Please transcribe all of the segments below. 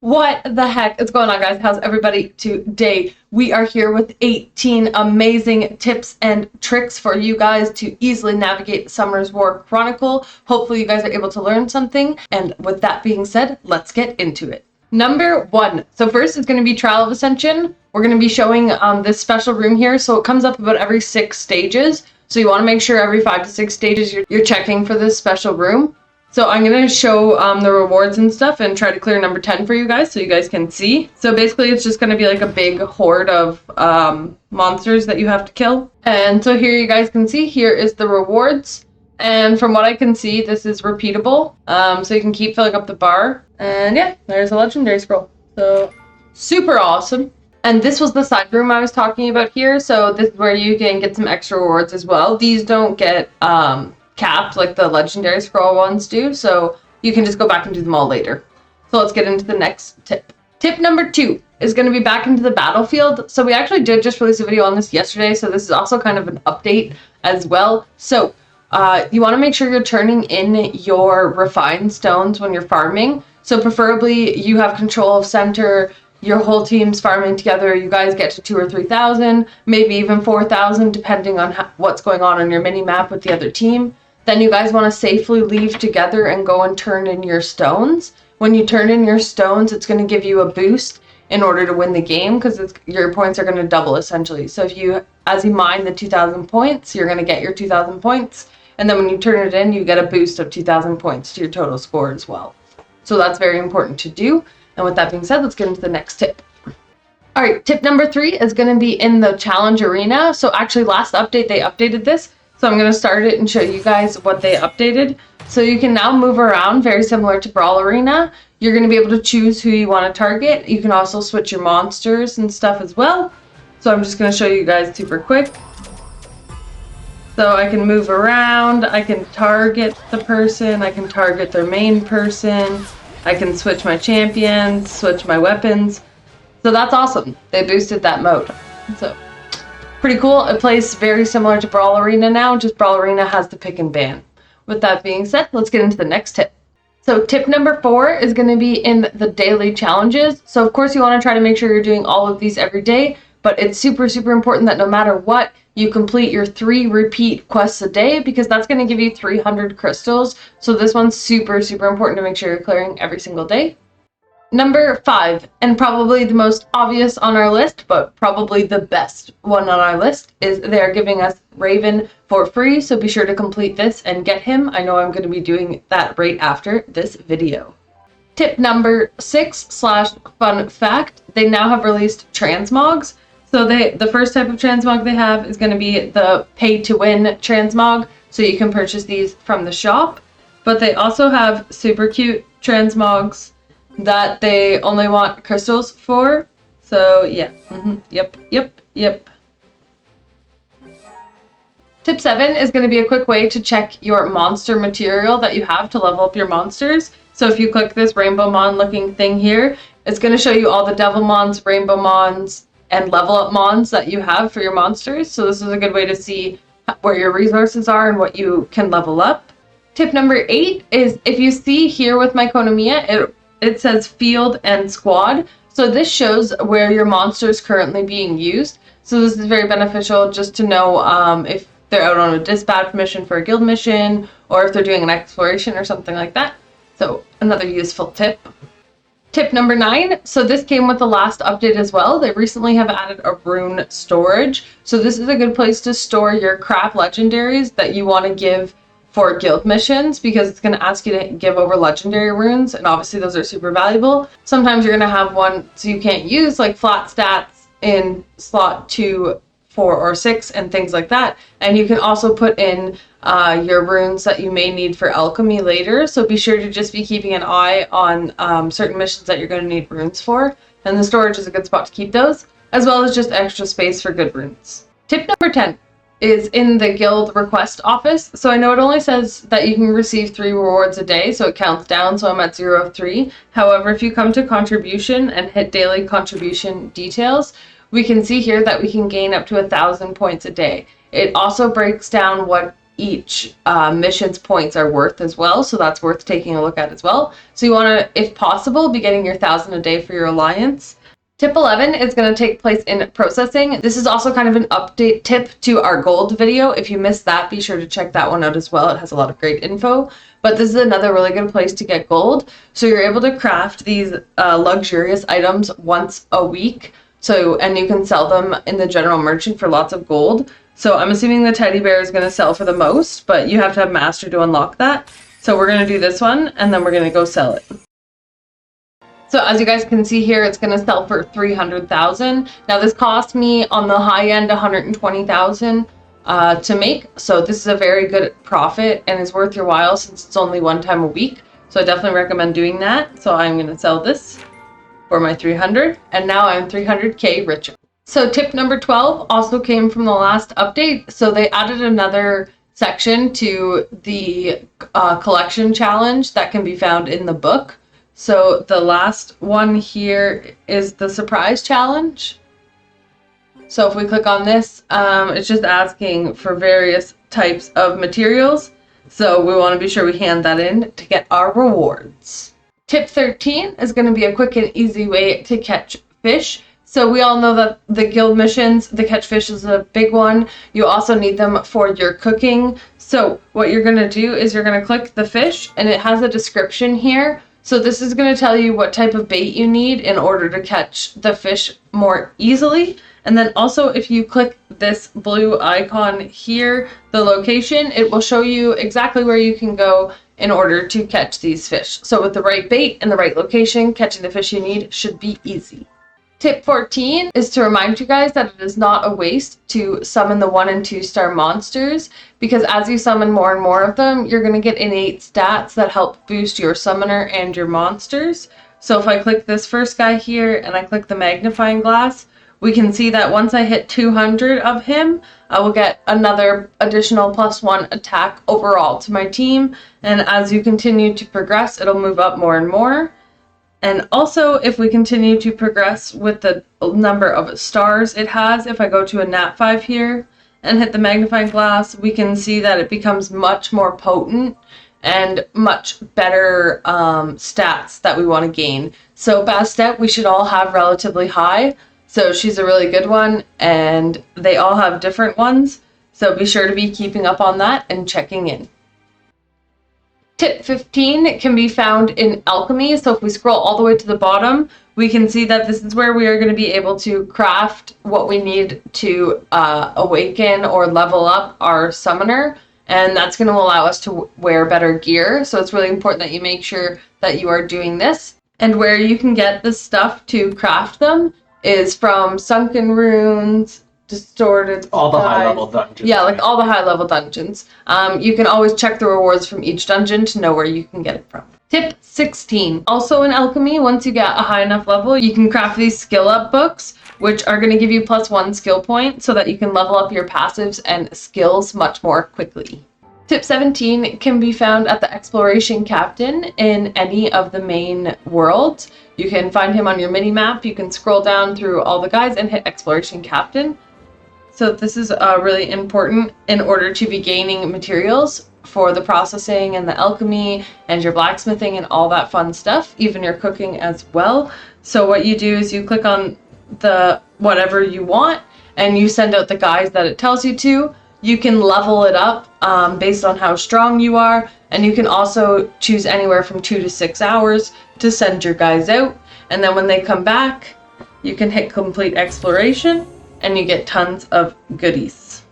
What the heck is going on, guys? How's everybody today? We are here with 18 amazing tips and tricks for you guys to easily navigate the Summer's War Chronicle. Hopefully you guys are able to learn something. And with that being said, let's get into it. Number 1. So first is going to be Trial of Ascension. We're going to be showing this special room here. So it comes up about every 6 stages. So you want to make sure every 5 to 6 stages you're checking for this special room. So I'm going to show the rewards and stuff and try to clear number 10 for you guys so you guys can see. So basically it's just going to be like a big horde of monsters that you have to kill. And so here you guys can see, here is the rewards. And from what I can see, this is repeatable. So you can keep filling up the bar. And yeah, there's a legendary scroll. So super awesome. And this was the side room I was talking about here. So this is where you can get some extra rewards as well. These don't get capped like the legendary scroll ones do, so you can just go back and do them all later. So let's get into the next tip. Tip number 2 is going to be back into the battlefield. So we actually did just release a video on this yesterday, so this is also kind of an update as well. So you want to make sure you're turning in your refined stones when you're farming. So preferably you have control of center, your whole team's farming together, you guys get to 2,000 or 3,000, maybe even 4,000 depending on what's going on your mini map with the other team. Then you guys want to safely leave together and go and turn in your stones. When you turn in your stones, it's going to give you a boost in order to win the game because your points are going to double essentially. So if you, as you mine the 2,000 points, you're going to get your 2,000 points. And then when you turn it in, you get a boost of 2,000 points to your total score as well. So that's very important to do. And with that being said, let's get into the next tip. All right, tip number 3 is going to be in the challenge arena. So actually last update, they updated this. So I'm going to start it and show you guys what they updated. So you can now move around very similar to Brawl Arena. You're going to be able to choose who you want to target. You can also switch your monsters and stuff as well. So I'm just going to show you guys super quick. So I can move around. I can target the person. I can target their main person. I can switch my champions, switch my weapons. So that's awesome. They boosted that mode. So pretty cool. It plays very similar to Brawl Arena now, just Brawl Arena has the pick and ban. With that being said, let's get into the next tip. So tip number 4 is going to be in the daily challenges. So of course you want to try to make sure you're doing all of these every day, but it's super important that no matter what, you complete your 3 repeat quests a day because that's going to give you 300 crystals. So this one's super important to make sure you're clearing every single day. Number 5, and probably the most obvious on our list, but probably the best one on our list, is they're giving us Raven for free, so be sure to complete this and get him. I know I'm going to be doing that right after this video. Tip number 6/fun fact, they now have released transmogs. So the first type of transmog they have is going to be the pay-to-win transmog, so you can purchase these from the shop. But they also have super cute transmogs that they only want crystals for. So yeah, yep. Tip 7 is going to be a quick way to check your monster material that you have to level up your monsters. So if you click this rainbow mon looking thing here, it's going to show you all the devil mons, rainbow mons, and level up mons that you have for your monsters. So this is a good way to see where your resources are and what you can level up. Tip number 8 is if you see here with my Konomiya, it says field and squad. So this shows where your monster is currently being used. So this is very beneficial just to know if they're out on a dispatch mission for a guild mission or if they're doing an exploration or something like that. So another useful tip. Tip number 9. So this came with the last update as well. They recently have added a rune storage. So this is a good place to store your crap legendaries that you want to give for guild missions because it's going to ask you to give over legendary runes, and obviously those are super valuable. Sometimes you're going to have one so you can't use, like flat stats in slot 2, 4, or 6 and things like that. And you can also put in your runes that you may need for alchemy later, so be sure to just be keeping an eye on certain missions that you're going to need runes for, and the storage is a good spot to keep those, as well as just extra space for good runes. Tip number 10 is in the guild request office. So I know it only says that you can receive 3 rewards a day, so it counts down, so I'm at 0 of 3. However, if you come to contribution and hit daily contribution details, we can see here that we can gain up to 1,000 points a day. It also breaks down what each mission's points are worth as well. So that's worth taking a look at as well. So you want to, if possible, be getting your 1,000 a day for your alliance. Tip 11 is going to take place in processing. This is also kind of an update tip to our gold video. If you missed that, be sure to check that one out as well. It has a lot of great info. But this is another really good place to get gold. So you're able to craft these luxurious items once a week. And you can sell them in the general merchant for lots of gold. So I'm assuming the teddy bear is going to sell for the most, but you have to have master to unlock that. So we're going to do this one, and then we're going to go sell it. So as you guys can see here, it's going to sell for 300,000. Now this cost me on the high end 120,000 to make. So this is a very good profit and is worth your while since it's only one time a week. So I definitely recommend doing that. So I'm going to sell this for my 300, and now I'm 300k richer. So tip number 12 also came from the last update. So they added another section to the collection challenge that can be found in the book. So the last one here is the surprise challenge. So if we click on this, it's just asking for various types of materials. So we want to be sure we hand that in to get our rewards. Tip 13 is going to be a quick and easy way to catch fish. So we all know that the guild missions, the catch fish is a big one. You also need them for your cooking. So what you're going to do is you're going to click the fish, and it has a description here. So this is going to tell you what type of bait you need in order to catch the fish more easily. And then also if you click this blue icon here, the location, it will show you exactly where you can go in order to catch these fish. So with the right bait and the right location, catching the fish you need should be easy. Tip 14 is to remind you guys that it is not a waste to summon the 1 and 2 star monsters, because as you summon more and more of them, you're going to get innate stats that help boost your summoner and your monsters. So if I click this first guy here and I click the magnifying glass, we can see that once I hit 200 of him, I will get another additional +1 attack overall to my team. And as you continue to progress, it'll move up more and more. And also, if we continue to progress with the number of stars it has, if I go to a nat 5 here and hit the magnifying glass, we can see that it becomes much more potent and much better stats that we want to gain. So Bastet, we should all have relatively high. So she's a really good one, and they all have different ones. So be sure to be keeping up on that and checking in. Tip 15 can be found in alchemy. So if we scroll all the way to the bottom, we can see that this is where we are going to be able to craft what we need to awaken or level up our summoner. And that's going to allow us to wear better gear. So it's really important that you make sure that you are doing this. And where you can get the stuff to craft them is from Sunken Runes, Distorted all the high level dungeons. Yeah, like all the high level dungeons. You can always check the rewards from each dungeon to know where you can get it from. Tip 16. Also in alchemy, once you get a high enough level, you can craft these skill up books, which are going to give you +1 skill point so that you can level up your passives and skills much more quickly. Tip 17 can be found at the exploration captain in any of the main worlds. You can find him on your mini map. You can scroll down through all the guides and hit exploration captain. So this is really important in order to be gaining materials for the processing and the alchemy and your blacksmithing and all that fun stuff, even your cooking as well. So what you do is you click on the whatever you want and you send out the guides that it tells you to. You can level it up based on how strong you are, and you can also choose anywhere from 2 to 6 hours to send your guys out. And then when they come back, you can hit complete exploration and you get tons of goodies.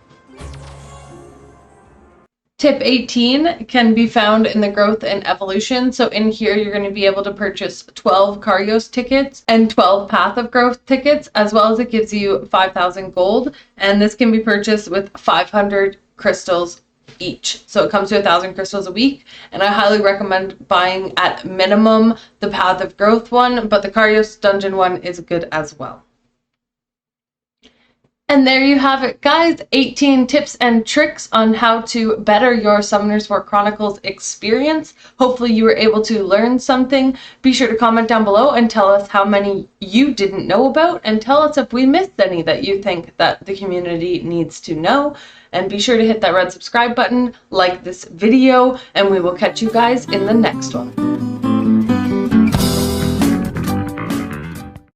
Tip 18 can be found in the growth and evolution. So in here, you're going to be able to purchase 12 Karios tickets and 12 Path of Growth tickets, as well as it gives you 5,000 gold. And this can be purchased with 500 crystals each. So it comes to 1,000 crystals a week. And I highly recommend buying at minimum the Path of Growth one, but the Karios dungeon one is good as well. And there you have it, guys. 18 tips and tricks on how to better your Summoners War Chronicles experience. Hopefully you were able to learn something. Be sure to comment down below and tell us how many you didn't know about, and tell us if we missed any that you think that the community needs to know. And be sure to hit that red subscribe button, like this video, and we will catch you guys in the next one.